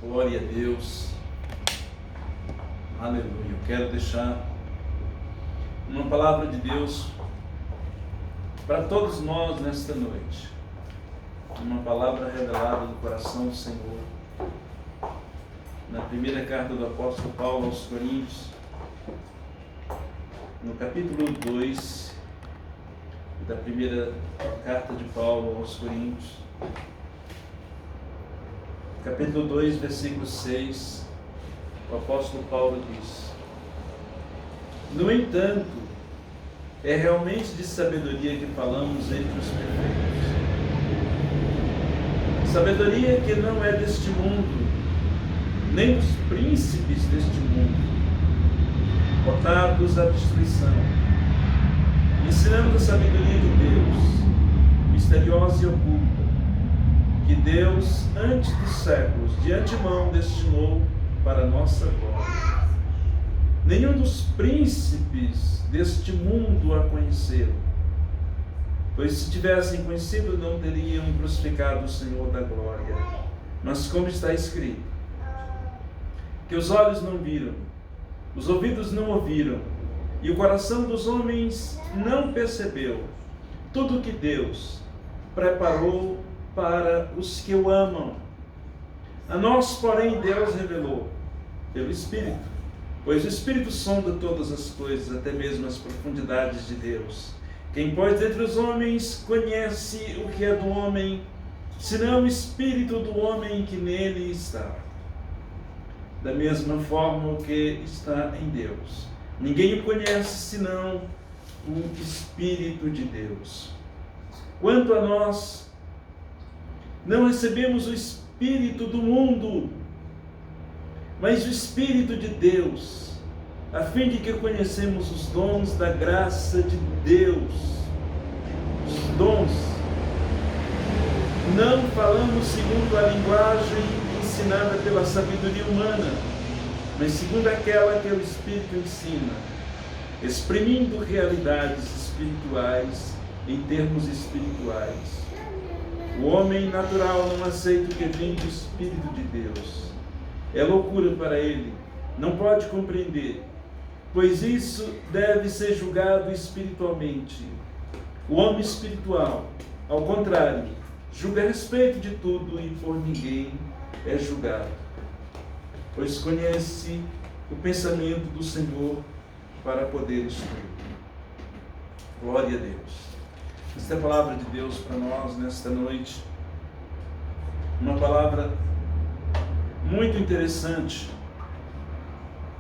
Glória a Deus. Aleluia. Eu quero deixar uma palavra de Deus para todos nós nesta noite. Uma palavra revelada do coração do Senhor. Na primeira carta do apóstolo Paulo aos Coríntios, no capítulo 2 da primeira carta de Paulo aos Coríntios, capítulo 2, versículo 6, o apóstolo Paulo diz: no entanto, é realmente de sabedoria que falamos entre os perfeitos. Sabedoria que não é deste mundo, nem dos príncipes deste mundo, cotados à destruição. Ensinamos a sabedoria de Deus, misteriosa e oculta, que Deus, antes dos séculos, de antemão destinou para a nossa glória. Nenhum dos príncipes deste mundo a conheceram, pois se tivessem conhecido, não teriam crucificado o Senhor da glória. Mas como está escrito, que os olhos não viram, os ouvidos não ouviram, e o coração dos homens não percebeu tudo o que Deus preparou para os que o amam. A nós, porém, Deus revelou pelo Espírito, pois o Espírito sonda todas as coisas, até mesmo as profundidades de Deus. Quem, pois, dentre os homens conhece o que é do homem, senão o Espírito do homem que nele está? Da mesma forma o que está em Deus. Ninguém o conhece senão o Espírito de Deus. Quanto a nós, não recebemos o Espírito do mundo, mas o Espírito de Deus, a fim de que conhecemos os dons da graça de Deus. Os dons. Não falamos segundo a linguagem ensinada pela sabedoria humana, mas segundo aquela que o Espírito ensina, exprimindo realidades espirituais em termos espirituais. O homem natural não aceita o que vem do Espírito de Deus. É loucura para ele, não pode compreender, pois isso deve ser julgado espiritualmente. O homem espiritual, ao contrário, julga a respeito de tudo e por ninguém é julgado, pois conhece o pensamento do Senhor para poder instruir. Glória a Deus. Esta é a palavra de Deus para nós nesta noite. Uma palavra muito interessante.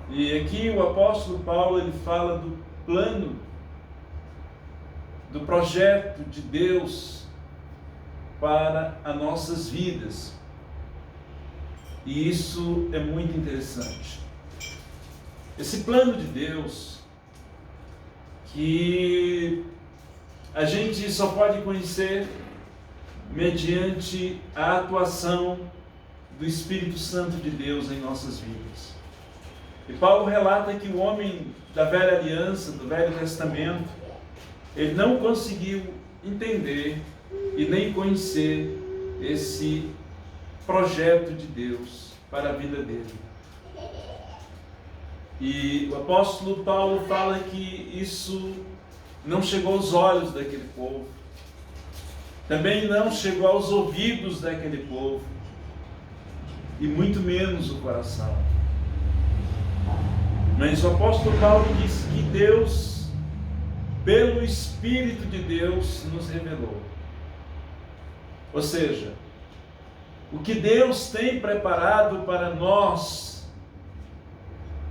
E aqui o apóstolo Paulo ele fala do plano, do projeto de Deus para as nossas vidas. E isso é muito interessante. Esse plano de Deus, que a gente só pode conhecer mediante a atuação do Espírito Santo de Deus em nossas vidas. E Paulo relata que o homem da velha aliança, do Velho Testamento, ele não conseguiu entender e nem conhecer esse projeto de Deus para a vida dele. E o apóstolo Paulo fala que isso não chegou aos olhos daquele povo, também não chegou aos ouvidos daquele povo, e muito menos o coração. Mas o apóstolo Paulo diz que Deus, pelo Espírito de Deus, nos revelou. Ou seja, o que Deus tem preparado para nós,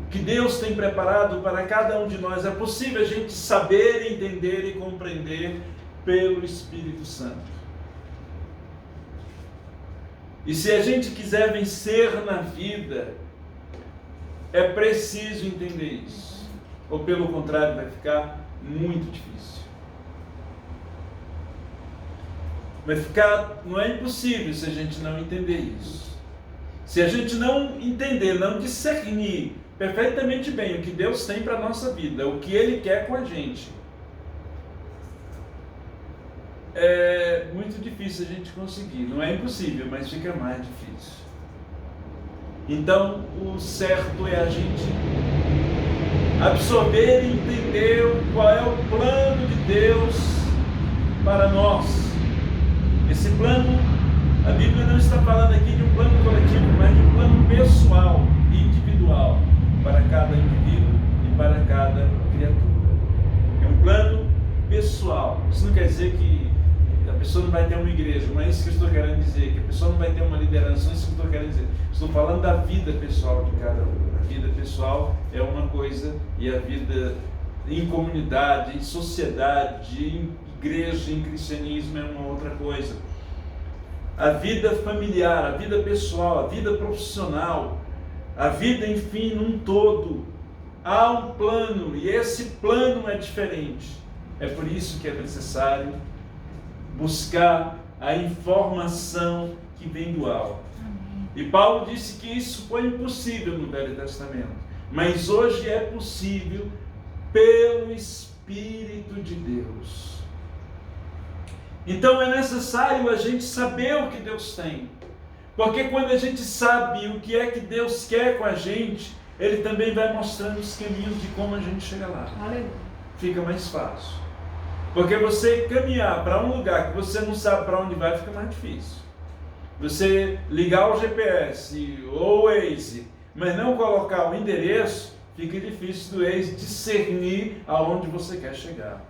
o que Deus tem preparado para cada um de nós, é possível a gente saber, entender e compreender pelo Espírito Santo. E se a gente quiser vencer na vida, é preciso entender isso. Ou pelo contrário, vai ficar muito difícil. Não é impossível se a gente não entender isso. Se a gente não entender, não discernir perfeitamente bem o que Deus tem para a nossa vida, o que Ele quer com a gente, é muito difícil a gente conseguir. Não é impossível, mas fica mais difícil. Então, o certo é a gente absorver e entender qual é o plano de Deus para nós. Esse plano, a Bíblia não está falando aqui de um plano coletivo, mas de um plano pessoal e individual para cada indivíduo e para cada criatura. É um plano pessoal. Isso não quer dizer que a pessoa não vai ter uma igreja, não é isso que eu estou querendo dizer, que a pessoa não vai ter uma liderança, não é isso que eu estou querendo dizer. Estou falando da vida pessoal de cada um. A vida pessoal é uma coisa e a vida em comunidade, em sociedade, em igreja, em cristianismo é uma outra coisa. A vida familiar, a vida pessoal, a vida profissional, a vida, enfim, num todo, há um plano e esse plano é diferente. É por isso que é necessário buscar a informação que vem do alto. E Paulo disse que isso foi impossível no Velho Testamento, mas hoje é possível pelo Espírito de Deus. Então é necessário a gente saber o que Deus tem, porque quando a gente sabe o que é que Deus quer com a gente, Ele também vai mostrando os caminhos de como a gente chega lá. Aleluia. Fica mais fácil. Porque você caminhar para um lugar que você não sabe para onde vai, fica mais difícil. Você ligar o GPS ou o Waze, mas não colocar o endereço, fica difícil do Waze discernir aonde você quer chegar.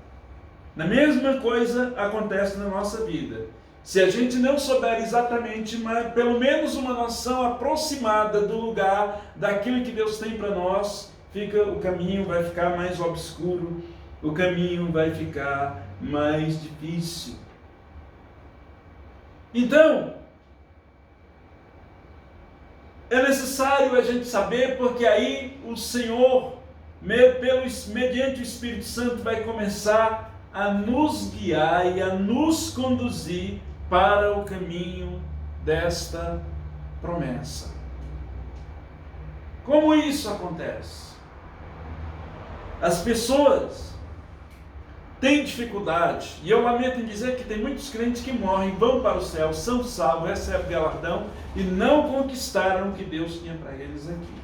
A mesma coisa acontece na nossa vida. Se a gente não souber exatamente, mas pelo menos uma noção aproximada do lugar, daquilo que Deus tem para nós, o caminho vai ficar mais obscuro, o caminho vai ficar mais difícil. Então, é necessário a gente saber, porque aí o Senhor, mediante o Espírito Santo, vai começar a nos guiar e a nos conduzir para o caminho desta promessa. Como isso acontece? As pessoas têm dificuldade, e eu lamento em dizer que tem muitos crentes que morrem, vão para o céu, são salvos, recebem galardão e não conquistaram o que Deus tinha para eles aqui.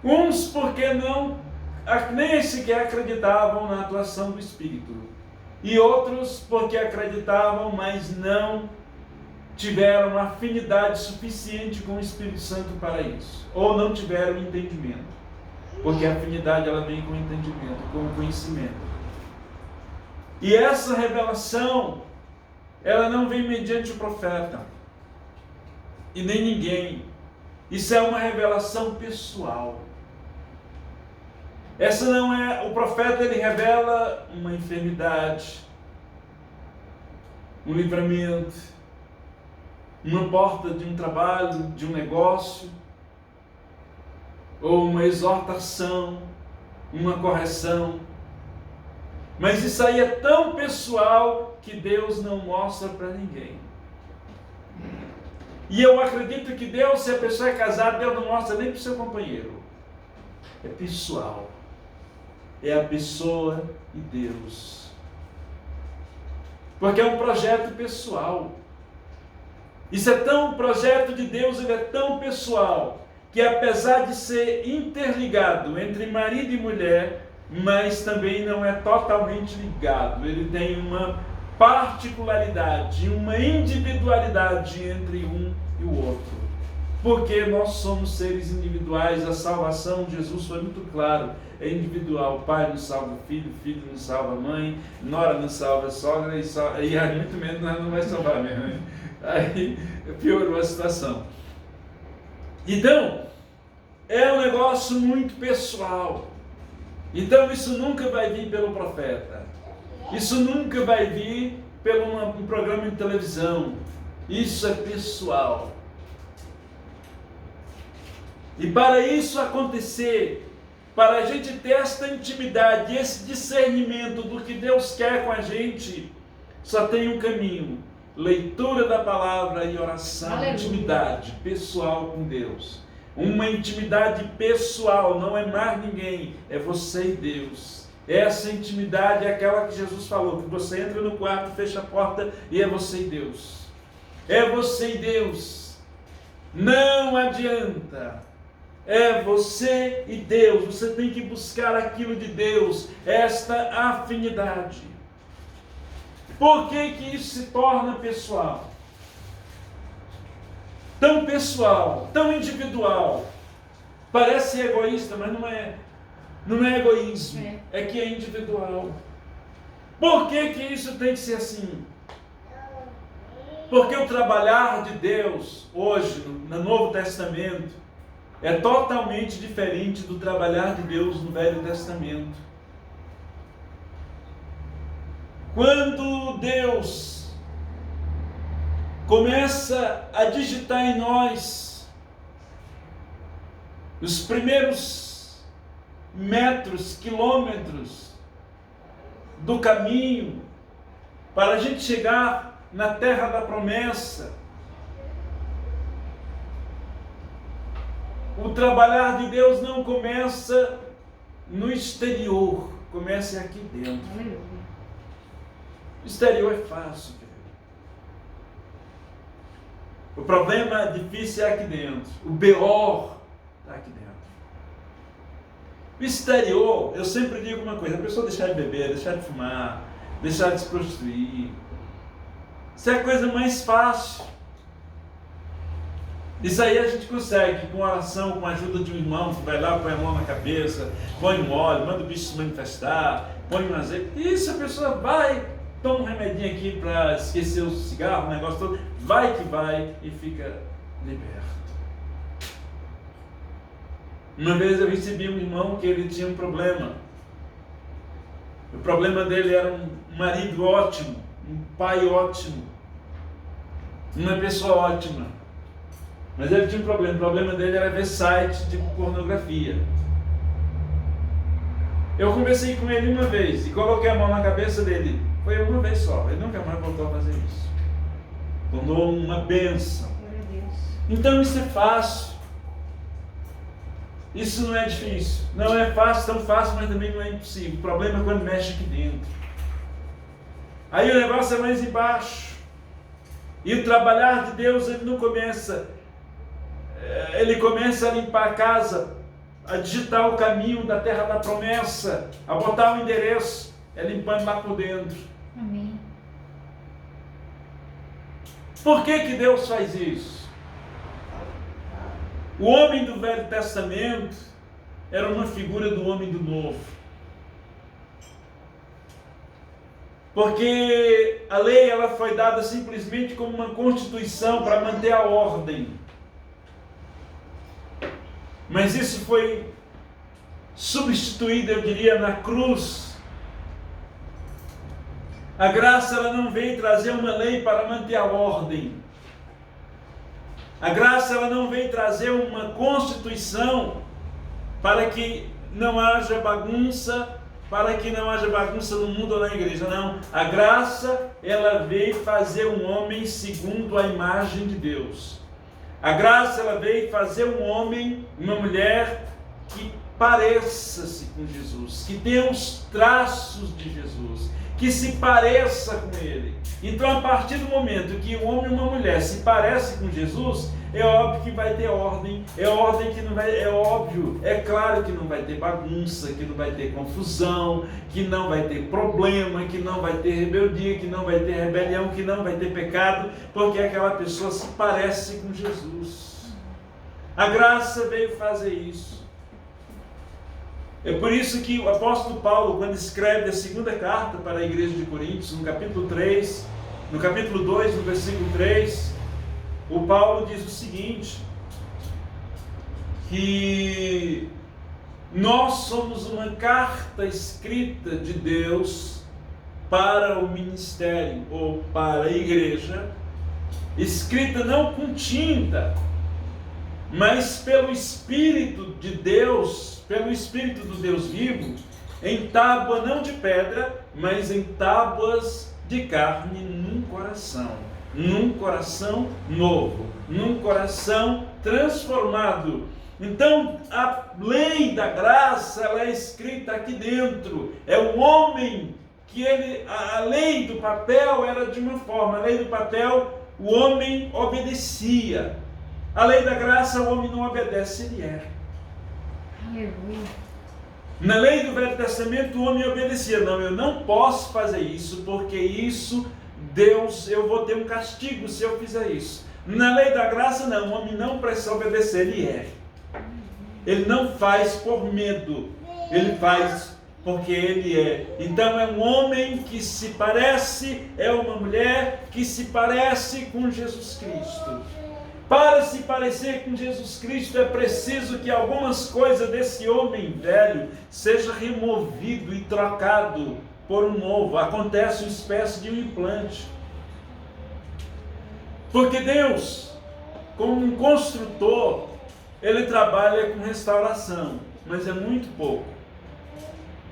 Uns porque nem sequer acreditavam na atuação do Espírito, e outros porque acreditavam, mas não tiveram afinidade suficiente com o Espírito Santo para isso, ou não tiveram entendimento. Porque a afinidade ela vem com o entendimento, com o conhecimento. E essa revelação, ela não vem mediante o profeta e nem ninguém. Isso é uma revelação pessoal. Essa não é, o profeta ele revela uma enfermidade, um livramento, uma porta de um trabalho, de um negócio, ou uma exortação, uma correção. Mas isso aí é tão pessoal que Deus não mostra para ninguém. E eu acredito que Deus, se a pessoa é casada, Deus não mostra nem para o seu companheiro. É pessoal. É a pessoa e Deus. Porque é um projeto pessoal. Isso é tão, o projeto de Deus ele é tão pessoal, que apesar de ser interligado entre marido e mulher, mas também não é totalmente ligado. Ele tem uma particularidade, uma individualidade entre um e o outro. Porque nós somos seres individuais, a salvação de Jesus foi muito claro, é individual. O pai não salva o filho não salva a mãe, nora não salva a sogra, e aí muito menos não vai salvar mesmo. Aí piorou a situação. Então, é um negócio muito pessoal. Então isso nunca vai vir pelo profeta. Isso nunca vai vir pelo um programa de televisão. Isso é pessoal. E para isso acontecer, para a gente ter esta intimidade, esse discernimento do que Deus quer com a gente, só tem um caminho: leitura da palavra e oração. Aleluia. Intimidade pessoal com Deus. Uma intimidade pessoal, não é mais ninguém, é você e Deus. Essa intimidade é aquela que Jesus falou, que você entra no quarto, fecha a porta e é você e Deus. É você e Deus. Não adianta. É você e Deus. Você tem que buscar aquilo de Deus, esta afinidade. Por que que isso se torna pessoal? Tão pessoal, tão individual. Parece egoísta, mas não é. Não é egoísmo, é que é individual. Por que que isso tem que ser assim? Porque o trabalhar de Deus, hoje, no Novo Testamento, é totalmente diferente do trabalhar de Deus no Velho Testamento. Quando Deus começa a digitar em nós os primeiros metros, quilômetros do caminho para a gente chegar na terra da promessa, o trabalhar de Deus não começa no exterior, começa aqui dentro. O exterior é fácil, querido. O problema difícil é aqui dentro. O BO está aqui dentro. O exterior, eu sempre digo uma coisa: a pessoa deixar de beber, deixar de fumar, deixar de se prostituir, isso é a coisa mais fácil. Isso aí a gente consegue com oração, com a ajuda de um irmão que vai lá, põe a mão na cabeça, põe um óleo, manda o bicho se manifestar, põe um azeite. Isso, a pessoa vai, toma um remedinho aqui para esquecer o cigarro, o negócio todo, vai que vai e fica liberto. Uma vez eu recebi um irmão que ele tinha um problema. O problema dele era um marido ótimo, um pai ótimo, uma pessoa ótima. Mas ele tinha um problema. O problema dele era ver site de pornografia. Eu conversei com ele uma vez e coloquei a mão na cabeça dele. Foi uma vez só. Ele nunca mais voltou a fazer isso. Tornou uma bênção. Então isso é fácil. Isso não é difícil. Não é fácil, tão fácil, mas também não é impossível. O problema é quando mexe aqui dentro. Aí o negócio é mais embaixo. E o trabalhar de Deus, ele não começa. Ele começa a limpar a casa, a digitar o caminho da terra da promessa, a botar o endereço, é limpando lá por dentro. Amém. Por que que Deus faz isso? O homem do Velho Testamento era uma figura do homem do Novo. Porque a lei ela foi dada simplesmente como uma constituição para manter a ordem. Mas isso foi substituído, eu diria, na cruz. A graça ela não veio trazer uma lei para manter a ordem. A graça ela não veio trazer uma constituição para que não haja bagunça, para que não haja bagunça no mundo ou na igreja. Não. A graça ela veio fazer um homem segundo a imagem de Deus. A graça ela veio fazer um homem, uma mulher que pareça-se com Jesus, que tenha os traços de Jesus, que se pareça com Ele. Então, a partir do momento que um homem e uma mulher se parecem com Jesus, é óbvio que vai ter ordem, é ordem que não vai, é óbvio, é claro que não vai ter bagunça, que não vai ter confusão, que não vai ter problema, que não vai ter rebeldia, que não vai ter rebelião, que não vai ter pecado, porque aquela pessoa se parece com Jesus. A graça veio fazer isso. É por isso que o apóstolo Paulo, quando escreve a segunda carta para a igreja de Coríntios, no capítulo 3, no capítulo 2, no versículo 3, o Paulo diz o seguinte, que nós somos uma carta escrita de Deus para o ministério, ou para a igreja, escrita não com tinta, mas pelo Espírito de Deus, pelo Espírito do Deus vivo, em tábua não de pedra, mas em tábuas de carne num coração novo, num coração transformado. Então a lei da graça ela é escrita aqui dentro. É o homem que a lei do papel era de uma forma, a lei do papel o homem obedecia. A lei da graça, o homem não obedece, ele erra. Aleluia. Na lei do Velho Testamento, o homem obedecia. Não, eu não posso fazer isso, porque isso, Deus, eu vou ter um castigo se eu fizer isso. Na lei da graça, não, o homem não precisa obedecer, ele erra. Ele não faz por medo, ele faz porque ele é. Então é um homem que se parece, é uma mulher que se parece com Jesus Cristo. Para se parecer com Jesus Cristo é preciso que algumas coisas desse homem velho seja removido e trocado por um novo. Acontece uma espécie de um implante. Porque Deus, como um construtor, ele trabalha com restauração, mas é muito pouco.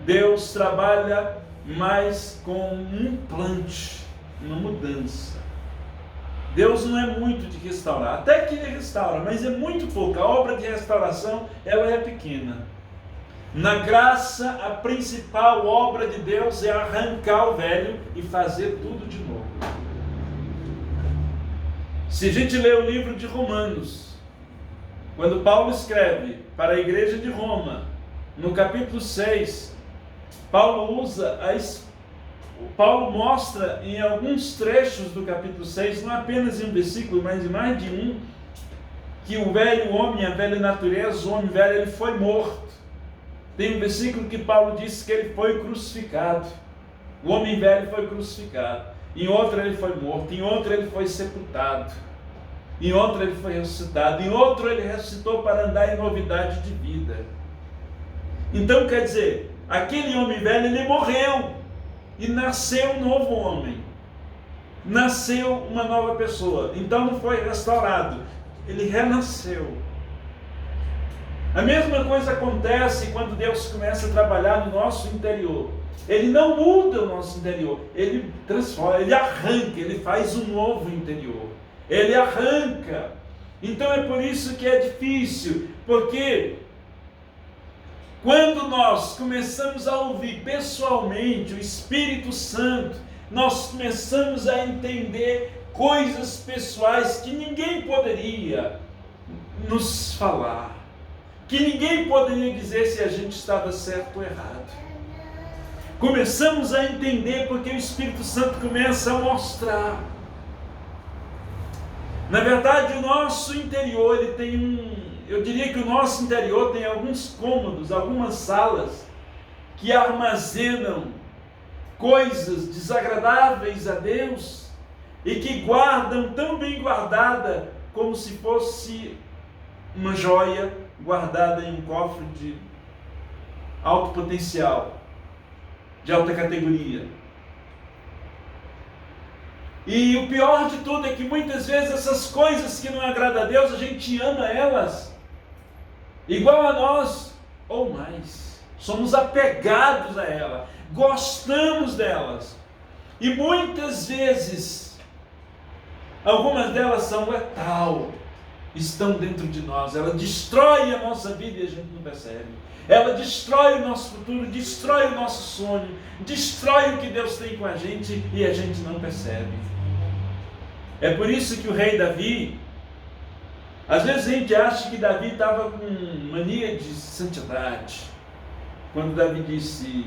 Deus trabalha mais com um implante, uma mudança. Deus não é muito de restaurar, até que ele restaura, mas é muito pouco. A obra de restauração, ela é pequena. Na graça, a principal obra de Deus é arrancar o velho e fazer tudo de novo. Se a gente lê o livro de Romanos, quando Paulo escreve para a igreja de Roma, no capítulo 6, Paulo mostra em alguns trechos do capítulo 6, não apenas em um versículo, mas em mais de um, que o velho homem, a velha natureza, o homem velho, ele foi morto. Tem um versículo que Paulo diz que ele foi crucificado. O homem velho foi crucificado. Em outro ele foi morto. Em outro ele foi sepultado. Em outro ele foi ressuscitado. Em outro ele ressuscitou para andar em novidade de vida. Então quer dizer, aquele homem velho, ele morreu. E nasceu um novo homem. Nasceu uma nova pessoa. Então não foi restaurado. Ele renasceu. A mesma coisa acontece quando Deus começa a trabalhar no nosso interior. Ele não muda o nosso interior. Ele transforma, ele arranca, ele faz um novo interior. Ele arranca. Então é por isso que é difícil. Porque quando nós começamos a ouvir pessoalmente o Espírito Santo, nós começamos a entender coisas pessoais que ninguém poderia nos falar, que ninguém poderia dizer se a gente estava certo ou errado. Começamos a entender porque o Espírito Santo começa a mostrar. Na verdade, o nosso interior, ele tem eu diria que o nosso interior tem alguns cômodos, algumas salas que armazenam coisas desagradáveis a Deus e que guardam tão bem guardada como se fosse uma joia guardada em um cofre de alto potencial, de alta categoria. E o pior de tudo é que muitas vezes essas coisas que não agradam a Deus, a gente ama elas igual a nós, ou mais. Somos apegados a ela, gostamos delas. E muitas vezes, algumas delas são letal, estão dentro de nós. Ela destrói a nossa vida e a gente não percebe. Ela destrói o nosso futuro, destrói o nosso sonho, destrói o que Deus tem com a gente e a gente não percebe. É por isso que o rei Davi, às vezes a gente acha que Davi estava com mania de santidade. Quando Davi disse: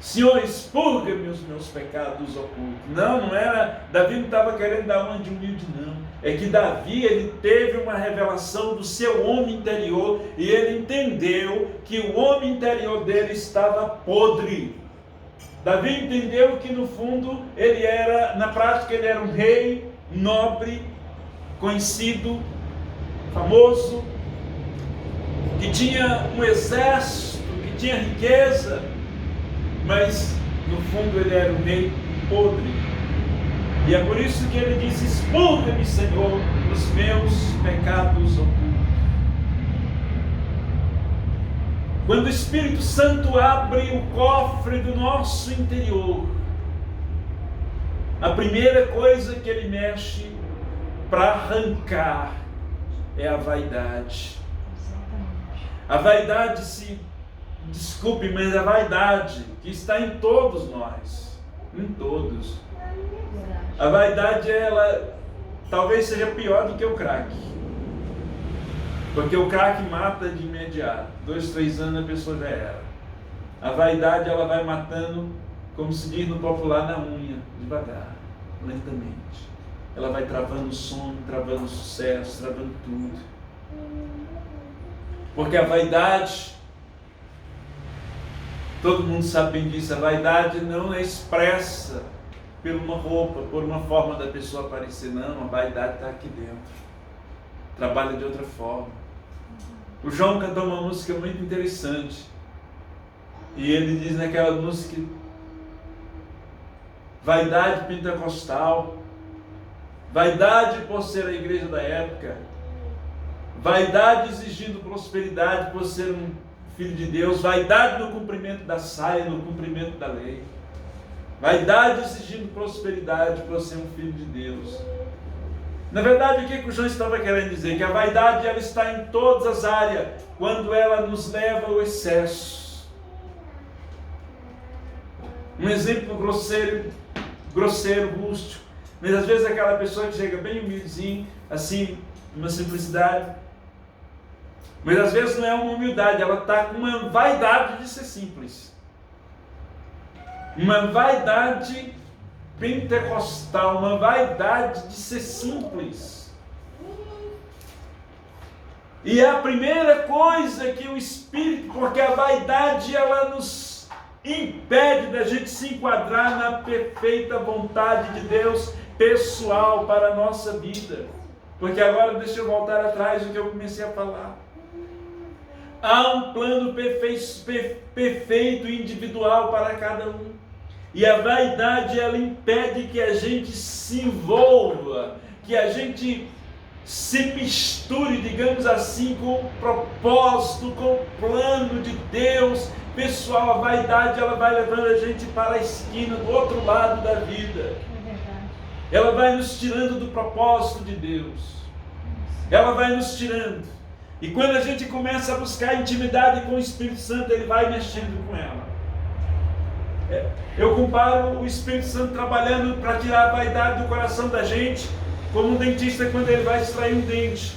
Senhor, expurga-me os meus pecados ocultos. Não era, Davi não estava querendo dar uma de humilde, não. É que Davi, ele teve uma revelação do seu homem interior e ele entendeu que o homem interior dele estava podre. Davi entendeu que no fundo ele era, na prática ele era um rei nobre, conhecido, famoso, que tinha um exército, que tinha riqueza, mas no fundo ele era um rei podre. E é por isso que ele diz: expurga-me, Senhor, os meus pecados ocultos. Quando o Espírito Santo abre o cofre do nosso interior, a primeira coisa que ele mexe para arrancar é a vaidade. A vaidade, desculpe, mas a vaidade que está em todos nós, em todos. A vaidade, ela talvez seja pior do que o crack. Porque o crack mata de imediato. 2, 3 anos a pessoa já era. A vaidade ela vai matando, como se diz no popular, na unha, devagar, lentamente. Ela vai travando o sono, travando o sucesso, travando tudo. Porque a vaidade, todo mundo sabe bem disso, a vaidade não é expressa por uma roupa, por uma forma da pessoa aparecer. Não, a vaidade está aqui dentro. Trabalha de outra forma. O João cantou uma música muito interessante. E ele diz naquela música: vaidade pentecostal, vaidade por ser a igreja da época, vaidade exigindo prosperidade por ser um filho de Deus, vaidade no cumprimento da saia, no cumprimento da lei, vaidade exigindo prosperidade por ser um filho de Deus. Na verdade, o que o João estava querendo dizer? Que a vaidade ela está em todas as áreas, quando ela nos leva ao excesso. Um exemplo grosseiro, rústico, mas às vezes aquela pessoa que chega bem humildezinho, assim, uma simplicidade, mas às vezes não é uma humildade, ela está com uma vaidade de ser simples, uma vaidade pentecostal, uma vaidade de ser simples. E é a primeira coisa que o Espírito, porque a vaidade ela nos impede da gente se enquadrar na perfeita vontade de Deus pessoal para a nossa vida. Porque agora deixa eu voltar atrás do que eu comecei a falar. Há um plano perfeito individual para cada um. E a vaidade ela impede que a gente se envolva, que a gente se misture, digamos assim, com o propósito, com o plano de Deus pessoal. A vaidade ela vai levando a gente para a esquina do outro lado da vida. Ela vai nos tirando do propósito de Deus. Ela vai nos tirando. E quando a gente começa a buscar intimidade com o Espírito Santo, ele vai mexendo com ela. Eu comparo o Espírito Santo trabalhando para tirar a vaidade do coração da gente, como um dentista quando ele vai extrair um dente.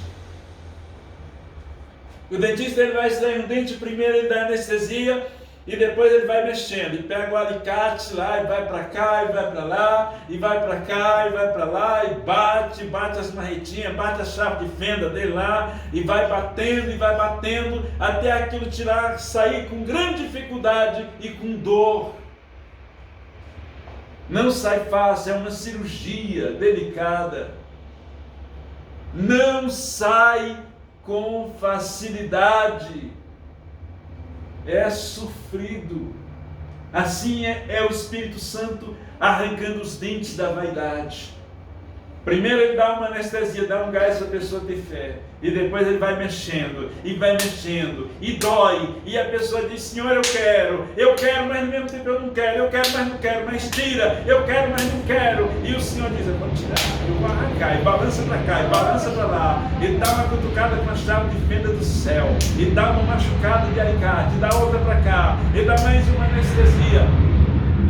O dentista ele vai extrair um dente, primeiro ele dá anestesia e depois ele vai mexendo. E pega o alicate lá e vai para cá e vai para lá, e vai para cá e vai para lá, e bate as marretinhas, bate a chave de fenda dele lá, e vai batendo, até aquilo sair com grande dificuldade e com dor. Não sai fácil, é uma cirurgia delicada. Não sai com facilidade. É sofrido. Assim é o Espírito Santo arrancando os dentes da vaidade. Primeiro ele dá uma anestesia, dá um gás para a pessoa ter fé. E depois ele vai mexendo, e dói. E a pessoa diz: Senhor, eu quero, mas ao mesmo tempo eu não quero, eu quero, mas não quero, mas tira, eu quero, mas não quero. E o Senhor diz: eu vou tirar, eu vou arrancar, e balança para cá, e balança para lá. E dá uma cutucada com a chave de fenda do céu, e dá uma machucada de alicate, e dá outra para cá, e dá mais uma anestesia.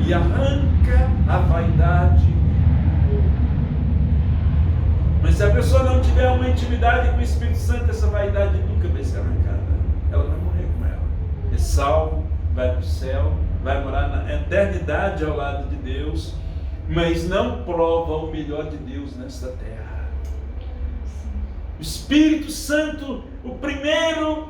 E arranca a vaidade. Mas se a pessoa não tiver uma intimidade com o Espírito Santo, essa vaidade nunca vai ser arrancada. Ela vai morrer com ela. É salvo, vai para o céu, vai morar na eternidade ao lado de Deus, mas não prova o melhor de Deus nesta terra. O Espírito Santo, o primeiro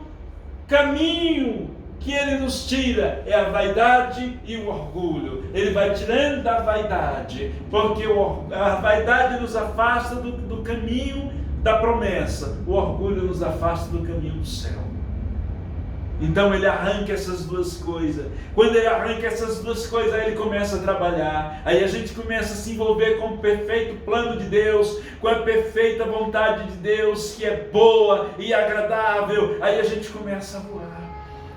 caminho que ele nos tira é a vaidade e o orgulho. Ele vai tirando da vaidade, porque a vaidade nos afasta do caminho da promessa, o orgulho nos afasta do caminho do céu. Então ele arranca essas duas coisas. Quando ele arranca essas duas coisas, aí ele começa a trabalhar. Aí a gente começa a se envolver com o perfeito plano de Deus, com a perfeita vontade de Deus, que é boa e agradável. Aí a gente começa a voar.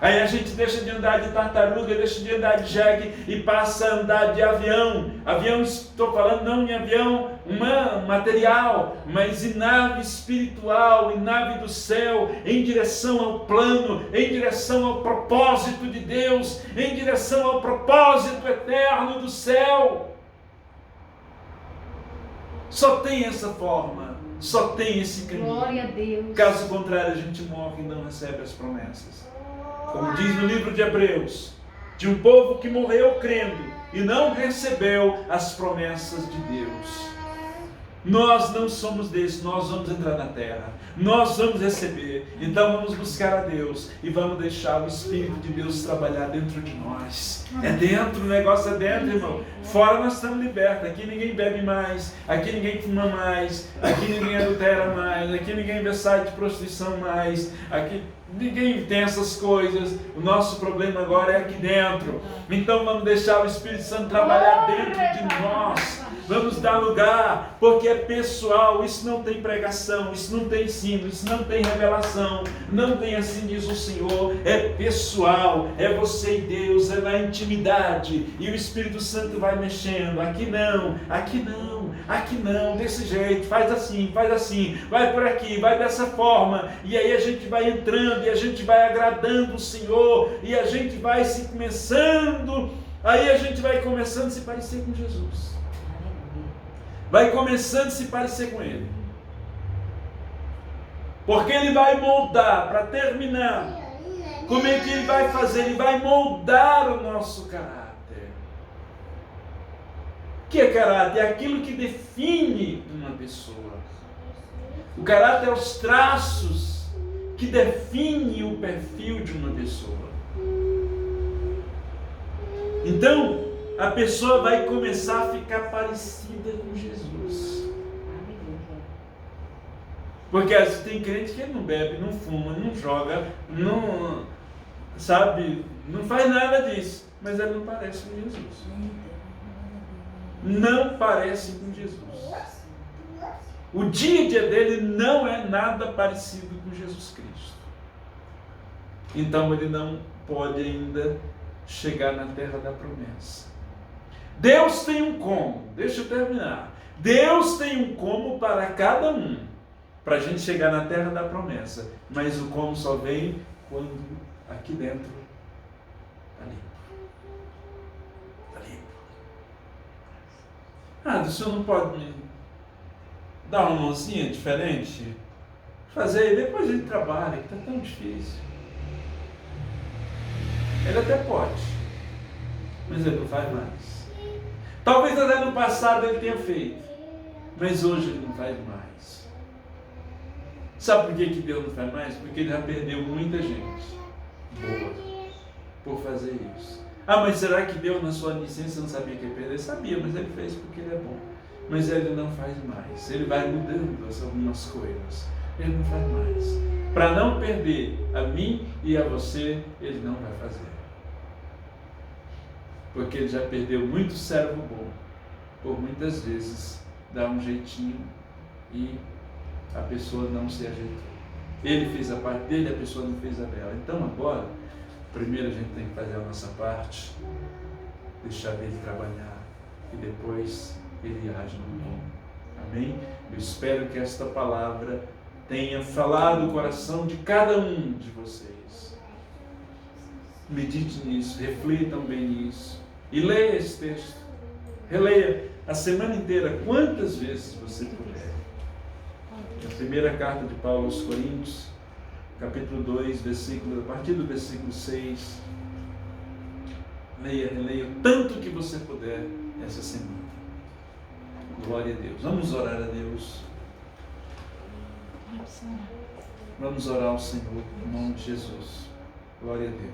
Aí a gente deixa de andar de tartaruga, deixa de andar de jegue e passa a andar de avião. Avião, estou falando não em avião material, mas em nave espiritual, em nave do céu, em direção ao plano, em direção ao propósito de Deus, em direção ao propósito eterno do céu. Só tem essa forma. Só tem esse caminho. Glória a Deus. Caso contrário, a gente morre e não recebe as promessas. Como diz no livro de Hebreus, de um povo que morreu crendo e não recebeu as promessas de Deus. Nós não somos desses, nós vamos entrar na terra, nós vamos receber, então vamos buscar a Deus e vamos deixar o Espírito de Deus trabalhar dentro de nós. É dentro, o negócio é dentro, irmão. Fora nós estamos libertos, aqui ninguém bebe mais, aqui ninguém fuma mais, aqui ninguém adultera mais, aqui ninguém vê site de prostituição mais, aqui ninguém tem essas coisas. O nosso problema agora é aqui dentro. Então vamos deixar o Espírito Santo trabalhar dentro de nós. Vamos dar lugar, porque é pessoal. Isso não tem pregação, isso não tem ensino, isso não tem revelação, não tem assim diz o Senhor. É pessoal, é você e Deus, é na intimidade, e o Espírito Santo vai mexendo. Aqui não, aqui não, aqui não, desse jeito, faz assim, vai por aqui, vai dessa forma, e aí a gente vai entrando, e a gente vai agradando o Senhor, e a gente vai se começando, aí a gente vai começando a se parecer com Jesus. Vai começando a se parecer com Ele. Porque Ele vai moldar, para terminar, como é que Ele vai fazer? Ele vai moldar o nosso caráter. O que é caráter? É aquilo que define uma pessoa. O caráter é os traços que definem o perfil de uma pessoa. Então, a pessoa vai começar a ficar parecida com Jesus. Porque tem crente que não bebe, não fuma, não joga, não, sabe, não faz nada disso, mas ele não parece com Jesus. Não parece com Jesus. O dia a dia dele não é nada parecido com Jesus Cristo. Então ele não pode ainda chegar na terra da promessa. Deus tem um como, deixa eu terminar. Deus tem um como para cada um, para a gente chegar na terra da promessa. Mas o como só vem quando aqui dentro está limpo. Está limpo. Ah, o senhor não pode me dar uma mãozinha diferente? Fazer, depois a gente trabalha, que está tão difícil. Ele até pode, mas ele não faz mais. Talvez até no passado ele tenha feito, mas hoje ele não faz mais. Sabe por que Deus não faz mais? Porque ele já perdeu muita gente boa por fazer isso. Ah, mas será que Deus na sua licença não sabia que ia perder? Sabia, mas ele fez porque ele é bom. Mas ele não faz mais. Ele vai mudando algumas coisas. Ele não faz mais. Para não perder a mim e a você, ele não vai fazer. Porque ele já perdeu muito servo bom, por muitas vezes dar um jeitinho e a pessoa não se ajeitou. Ele fez a parte dele, a pessoa não fez a dela. Então agora, primeiro a gente tem que fazer a nossa parte, deixar ele trabalhar e depois ele age no bom. Amém? Eu espero que esta palavra tenha falado o coração de cada um de vocês. Medite nisso, reflitam bem nisso. E leia esse texto. Releia a semana inteira, quantas vezes você puder. A primeira carta de Paulo aos Coríntios, capítulo 2, a partir do versículo 6. Releia o tanto que você puder essa semana. Glória a Deus. Vamos orar a Deus. Vamos orar ao Senhor, em nome de Jesus. Glória a Deus.